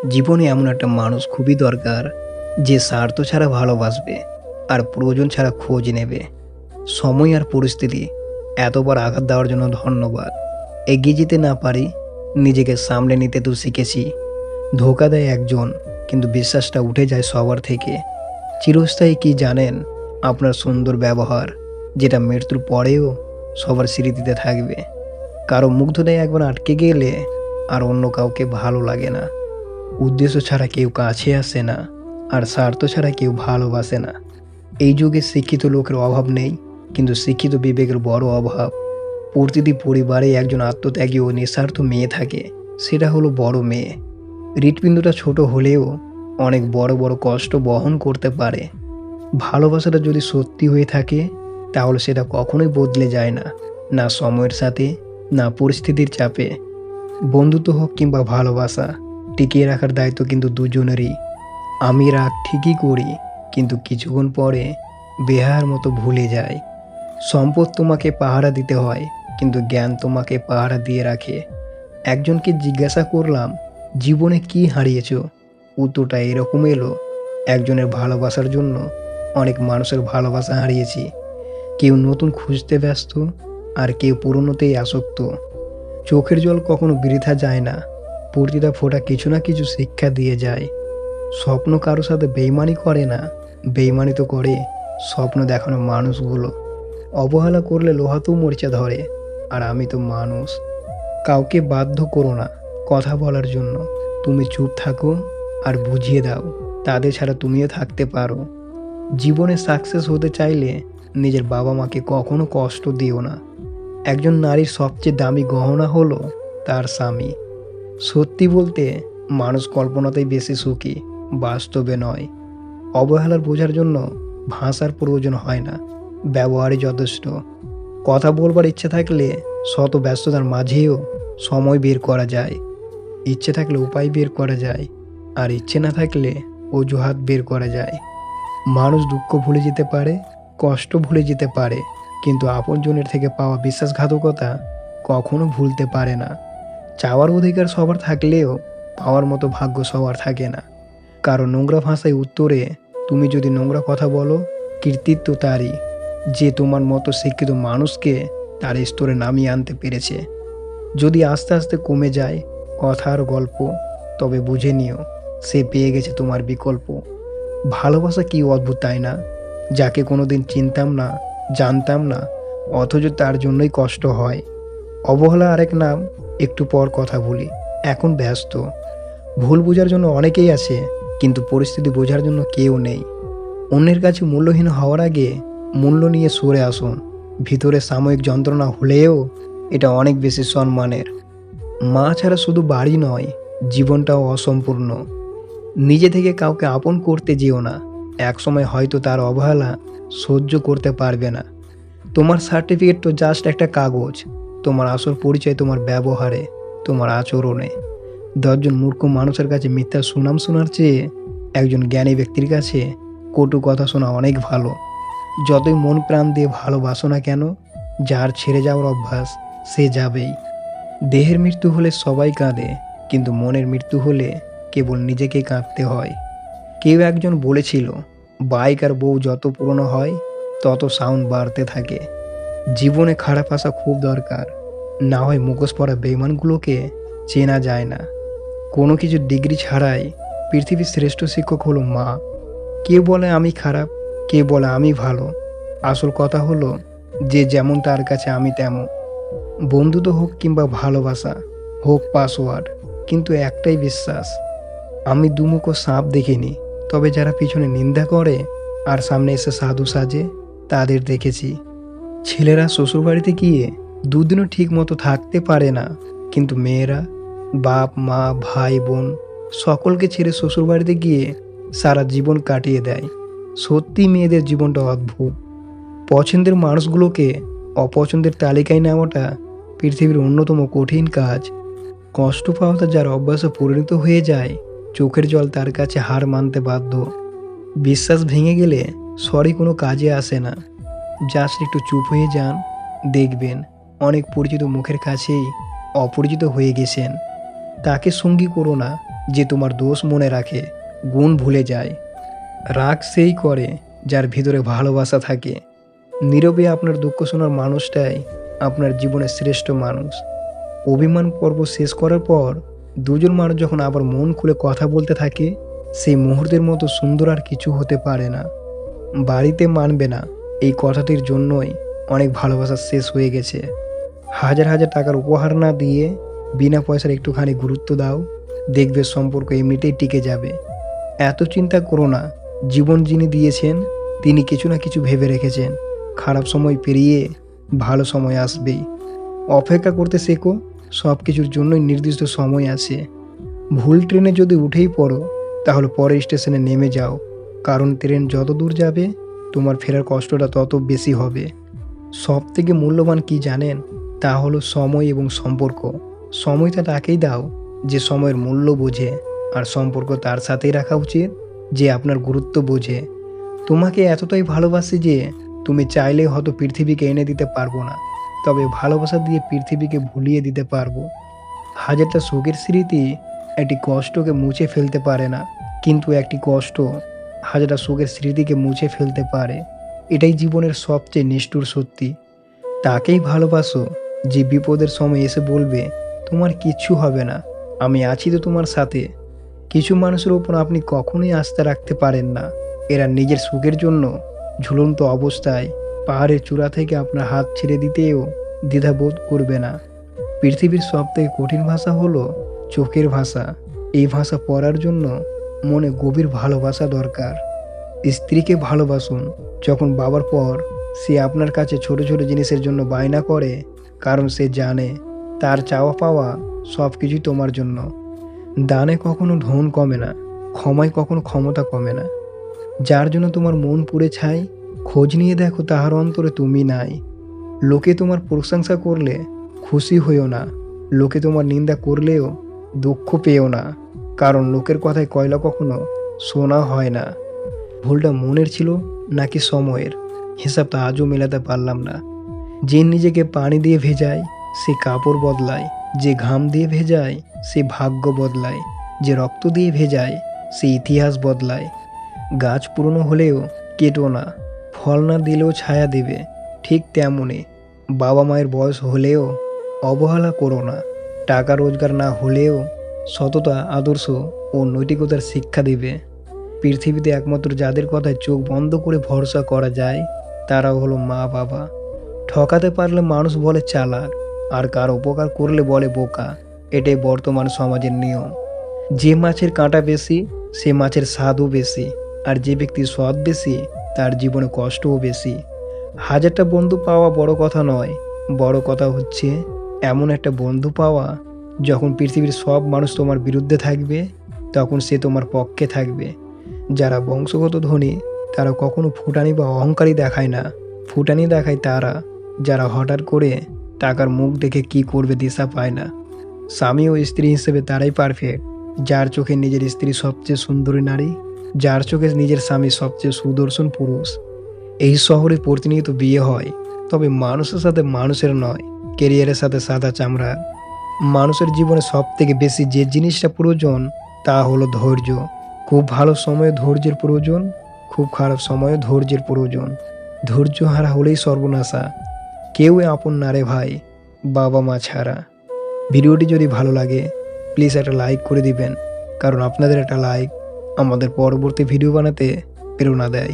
জীবনে এমন একটা মানুষ খুবই দরকার যে স্বার্থ ছাড়া ভালোবাসবে আর প্রয়োজন ছাড়া খোঁজ নেবে। সময় আর পরিস্থিতি এতবার আঘাত দেওয়ার জন্য ধন্যবাদ। এগিয়ে যেতে না পারি, নিজেকে সামলে নিতে তো শিখেছি। ধোকা দেয় একজন, কিন্তু বিশ্বাসটা উঠে যায় সবার থেকে। চিরস্থায়ী কি জানেন? আপনার সুন্দর ব্যবহার, যেটা মৃত্যুর পরেও সবার স্মৃতিতে থাকবে। কারো মুগ্ধতায় একবার আটকে গেলে আর অন্য কাউকে ভালো লাগে না। উদ্দেশ্য ছাড়া কেউ কাছে আসে না, আর স্বার্থ ছাড়া কেউ ভালোবাসে না। এই যুগে শিক্ষিত লোকের অভাব নেই, কিন্তু শিক্ষিত বিবেকের বড় অভাব। প্রতিটি পরিবারে একজন আত্মত্যাগী ও নিঃস্বার্থ মেয়ে থাকে, সেটা হলো বড় মেয়ে। হৃৎপিণ্ডটা ছোট হলেও অনেক বড় বড় কষ্ট বহন করতে পারে। ভালোবাসাটা যদি সত্যি হয়ে থাকে, তাহলে সেটা কখনোই বদলে যায় না, না সময়ের সাথে, না পরিস্থিতির চাপে। বন্ধুত্ব হোক কিংবা ভালোবাসা, টিকিয়ে রাখার দায়িত্ব কিন্তু দুজনেরই। আমি রাগ ঠিকই করি, কিন্তু কিছুক্ষণ পরে বেহার মতো ভুলে যাই। সম্পদ তোমাকে পাহারা দিতে হয়, কিন্তু জ্ঞান তোমাকে পাহারা দিয়ে রাখে। একজনকে জিজ্ঞাসা করলাম, জীবনে কি হারিয়েছ? উত্তরটা এরকম এলো, একজনের ভালোবাসার জন্য অনেক মানুষের ভালোবাসা হারিয়েছি। কেউ নতুন খুঁজতে ব্যস্ত, আর কেউ পুরনোতেই আসক্ত। চোখের জল কখনো বৃথা যায় না, প্রতিটা ফোঁটা কিছু না কিছু শিক্ষা দিয়ে যায়। স্বপ্ন কারোর সাথে বেইমানি করে না, বেইমানি তো করে স্বপ্ন দেখানো মানুষগুলো। অবহেলা করলে লোহাতেও মরিচা ধরে, আর আমি তো মানুষ। কাউকে বাধ্য করো না কথা বলার জন্য। তুমি চুপ থাকো আর বুঝিয়ে দাও, তাদের ছাড়া তুমিও থাকতে পারো। জীবনে সাকসেস হতে চাইলে নিজের বাবা মাকে কখনো কষ্ট দিও না। একজন নারীর সবচেয়ে দামি গহনা হলো তার স্বামী। সত্যি বলতে, মানুষ কল্পনাতেই বেশি সুখী, বাস্তবে নয়। অবহেলার বোঝার জন্য ভাষার প্রয়োজন হয় না, ব্যবহারই যথেষ্ট। কথা বলবার ইচ্ছে থাকলে শত ব্যস্ততার মাঝেও সময় বের করা যায়। ইচ্ছে থাকলে উপায় বের করা যায়, আর ইচ্ছে না থাকলে অজুহাত বের করা যায়। মানুষ দুঃখ ভুলে যেতে পারে, কষ্ট ভুলে যেতে পারে, কিন্তু আপনজনের থেকে পাওয়া বিশ্বাসঘাতকতা কখনো ভুলতে পারে না। চাওয়ার অধিকার সবার থাকলেও পাওয়ার মতো ভাগ্য সবার থাকে না। কারো নোংরা ভাষায় উত্তরে তুমি যদি নোংরা কথা বলো, কৃতিত্ব তারই, যে তোমার মতো শিক্ষিত মানুষকে তার স্তরে নামিয়ে আনতে পেরেছে। যদি আস্তে আস্তে কমে যায় কথার গল্প, তবে বুঝে নিও সে পেয়ে গেছে তোমার বিকল্প। ভালোবাসা কি অদ্ভুত, তাই না? যাকে কোনোদিন চিনতাম না, জানতাম না, অথচ তার জন্যই কষ্ট হয়। অবহেলা আরেক নাম। একটু পর কথা বলি, এখন ব্যস্ত। ভুল বোঝার জন্য অনেকেই আছে, কিন্তু পরিস্থিতি বোঝার জন্য কেউ নেই। অন্যের কাছে মূল্যহীন হওয়ার আগে মূল্য নিয়ে সরে আসুন। ভিতরে সাময়িক যন্ত্রণা হলেও এটা অনেক বেশি সম্মানের। মা ছাড়া শুধু বাড়ি নয়, জীবনটাও অসম্পূর্ণ। নিজে থেকে কাউকে আপন করতে যেও না, একসময় হয়তো তার অবহেলা সহ্য করতে পারবে না। তোমার সার্টিফিকেট তো জাস্ট একটা কাগজ, তোমার আসল পরিচয় তোমার ব্যবহারে, তোমার আচরণে। 10জন মূর্খ মানুষের কাছে মিথ্যা সুনাম শোনার চেয়ে একজন জ্ঞানী ব্যক্তির কাছে কটু কথা শোনা অনেক ভালো। যতই মন প্রাণ দিয়ে ভালোবাসো না কেন, যার ছেড়ে যাওয়ার অভ্যাস সে যাবেই। দেহের মৃত্যু হলে সবাই কাঁদে, কিন্তু মনের মৃত্যু হলে কেবল নিজেকে কাঁদতে হয়। কেউ একজন বলেছিল, বাইক আর বউ যত পুরনো হয় তত সাউন্ড বাড়তে থাকে। জীবনে খারাপ আসা খুব দরকার, না হয় মুখোশ পরা বেইমানগুলোকে চেনা যায় না। কোনো কিছু ডিগ্রি ছাড়াই পৃথিবীর শ্রেষ্ঠ শিক্ষক হলো মা। কেউ বলে আমি খারাপ, কেউ বলে আমি ভালো। আসল কথা হলো, যে যেমন তার কাছে আমি তেমন। বন্ধুত্ব হোক কিংবা ভালোবাসা হোক পাসওয়ার্ড, কিন্তু একটাই বিশ্বাস। আমি দুমুখো সাপ দেখিনি, তবে যারা পিছনে নিন্দা করে আর সামনে এসে সাধু সাজে, তাদের দেখেছি। ছেলেরা শ্বশুরবাড়িতে গিয়ে দুদিনও ঠিক মতো থাকতে পারে না, কিন্তু মেয়েরা বাপ মা ভাই বোন সকলকে ছেড়ে শ্বশুরবাড়িতে গিয়ে সারা জীবন কাটিয়ে দেয়। সত্যি মেয়েদের জীবনটা অদ্ভুত। পছন্দের মানুষগুলোকে অপছন্দের তালিকায় নেওয়াটা পৃথিবীর অন্যতম কঠিন কাজ। কষ্ট পাওয়াটা যার অভ্যাসে পরিণত হয়ে যায়, চোখের জল তার কাছে হার মানতে বাধ্য। বিশ্বাস ভেঙে গেলে সরি কোনো কাজে আসে না। জাস্ট একটু চুপ হয়ে যান, দেখবেন অনেক পরিচিত মুখের কাছেই অপরিচিত হয়ে গেছেন। তাকে সঙ্গী করো না যে তোমার দোষ মনে রাখে, গুণ ভুলে যায়। রাগ সেই করে যার ভিতরে ভালোবাসা থাকে। নীরবে আপনার দুঃখ শোনার মানুষটাই আপনার জীবনের শ্রেষ্ঠ মানুষ। অভিমান পর্ব শেষ করার পর দুজন মানুষ যখন আবার মন খুলে কথা বলতে থাকে, সেই মুহূর্তের মতো সুন্দর আর কিছু হতে পারে না। বাড়িতে মানবে না এই কথাটির জন্যই অনেক ভালোবাসা শেষ হয়ে গেছে। হাজার হাজার টাকার উপহার না দিয়ে বিনা পয়সার একটুখানি গুরুত্ব দাও, দেখবে সম্পর্ক এমনিতেই টিকে যাবে। এত চিন্তা করো না, জীবন যিনি দিয়েছেন তিনি কিছু না কিছু ভেবে রেখেছেন। খারাপ সময় পেরিয়ে ভালো সময় আসবেই। অপেক্ষা করতে শেখো, সব কিছুর জন্যই নির্দিষ্ট সময় আছে। ভুল ট্রেনে যদি উঠেই পড়ো তাহলে পরের স্টেশনে নেমে যাও, কারণ ট্রেন যত দূর যাবে তোমার ফেরার কষ্টটা তত বেশি হবে। সব থেকে মূল্যবান কি জানেন? তা হলো সময় এবং সম্পর্ক। সময়টা তাকেই দাও যে সময়ের মূল্য বোঝে, আর সম্পর্ক তার সাথেই রাখা উচিত যে আপনার গুরুত্ব বোঝে। তোমাকে এতটাই ভালোবাসি যে তুমি চাইলে হয়তো পৃথিবীকে এনে দিতে পারবো না, তবে ভালোবাসা দিয়ে পৃথিবীকে ভুলিয়ে দিতে পারবো। হাজারটা সুখের স্মৃতি একটি কষ্টকে মুছে ফেলতে পারে না, কিন্তু একটি কষ্ট হাজারটা সুখের স্মৃতিকে মুছে ফেলতে পারে। এটাই জীবনের সবচেয়ে নিষ্ঠুর সত্যি। তাকেই ভালোবাসো যে বিপদের সময় এসে বলবে তোমার কিচ্ছু হবে না, আমি আছি তো তোমার সাথে। কিছু মানুষের ওপর আপনি কখনোই আস্থা রাখতে পারেন না। এরা নিজের সুখের জন্য ঝুলন্ত অবস্থায় পাহাড়ের চূড়া থেকে আপনার হাত ছেড়ে দিতেও দ্বিধাবোধ করবে না। পৃথিবীর সবথেকে কঠিন ভাষা হলো চোখের ভাষা। এই ভাষা পড়ার জন্য মনে গভীর ভালোবাসা দরকার। স্ত্রীকে ভালোবাসুন যখন বাবার পর সে আপনার কাছে ছোট ছোট জিনিসের জন্য বায়না করে, কারণ সে জানে তার চাওয়া পাওয়া সব কিছুই তোমার জন্য। দানে কখনো ধন কমে না, ক্ষমায় কখনো ক্ষমতা কমে না। যার জন্য তোমার মন পুড়ে ছাই, খোঁজ নিয়ে দেখো তাহার অন্তরে তুমি নাই। লোকে তোমার প্রশংসা করলে খুশি হইও না, লোকে তোমার নিন্দা করলেও দুঃখ পেও না, কারণ লোকের কথায় কয়লা কখনো শোনা হয় না। ভুলটা মনের ছিল নাকি সময়ের, হিসাবটা আজও মেলাতে পারলাম না। যে নিজেকে পানি দিয়ে ভেজায় সে কাপড় বদলায়, যে ঘাম দিয়ে ভেজায় সে ভাগ্য বদলায়, যে রক্ত দিয়ে ভেজায় সে ইতিহাস বদলায়। গাছ পুরনো হলেও কেটো না, ফল না দিলেও ছায়া দেবে। ঠিক তেমনই বাবা মায়ের বয়স হলেও অবহেলা করো না। টাকা রোজগার না হলেও সততা, আদর্শ ও নৈতিকতার শিক্ষা দেবে। পৃথিবীতে একমাত্র যাদের কথায় চোখ বন্ধ করে ভরসা করা যায় তারাও হলো মা বাবা। ঠকাতে পারলে মানুষ বলে চালাক, আর কার উপকার করলে বলে বোকা। এটাই বর্তমান সমাজের নিয়ম। যে মাছের কাঁটা বেশি সে মাছের স্বাদও বেশি, আর যে ব্যক্তি সৎ বেশি তার জীবনে কষ্টও বেশি। হাজারটা বন্ধু পাওয়া বড় কথা নয়, বড় কথা হচ্ছে এমন একটা বন্ধু পাওয়া যখন পৃথিবীর সব মানুষ তোমার বিরুদ্ধে থাকবে তখন সে তোমার পক্ষে থাকবে। যারা বংশগত ধনী তারা কখনো ফুটানি বা অহংকারী দেখায় না, ফুটানি দেখায় তারা যারা হঠাৎ করে টাকার মুখ দেখে কি করবে দিশা পায় না। স্বামী ও স্ত্রী হিসেবে তারাই পারফেক্ট যার চোখে নিজের স্ত্রী সবচেয়ে সুন্দরী নারী, যার চোখে নিজের স্বামী সবচেয়ে সুদর্শন পুরুষ। এই শহরে প্রতিনিয়ত বিয়ে হয়, তবে মানুষের সাথে মানুষের নয়, কেরিয়ারের সাথে সাদা চামড়ার। মানুষের জীবনে সব থেকে বেশি যে জিনিসটা প্রয়োজন তা হলো ধৈর্য। খুব ভালো সময়ে ধৈর্যের প্রয়োজন, খুব খারাপ সময়ে ধৈর্যের প্রয়োজন। ধৈর্য হারা হলেই সর্বনাশা। কেউ আপন না রে ভাই, বাবা মা ছাড়া। ভিডিওটি যদি ভালো লাগে প্লিজ একটা লাইক করে দিবেন, কারণ আপনাদের একটা লাইক আমাদের পরবর্তী ভিডিও বানাতে প্রেরণা দেয়।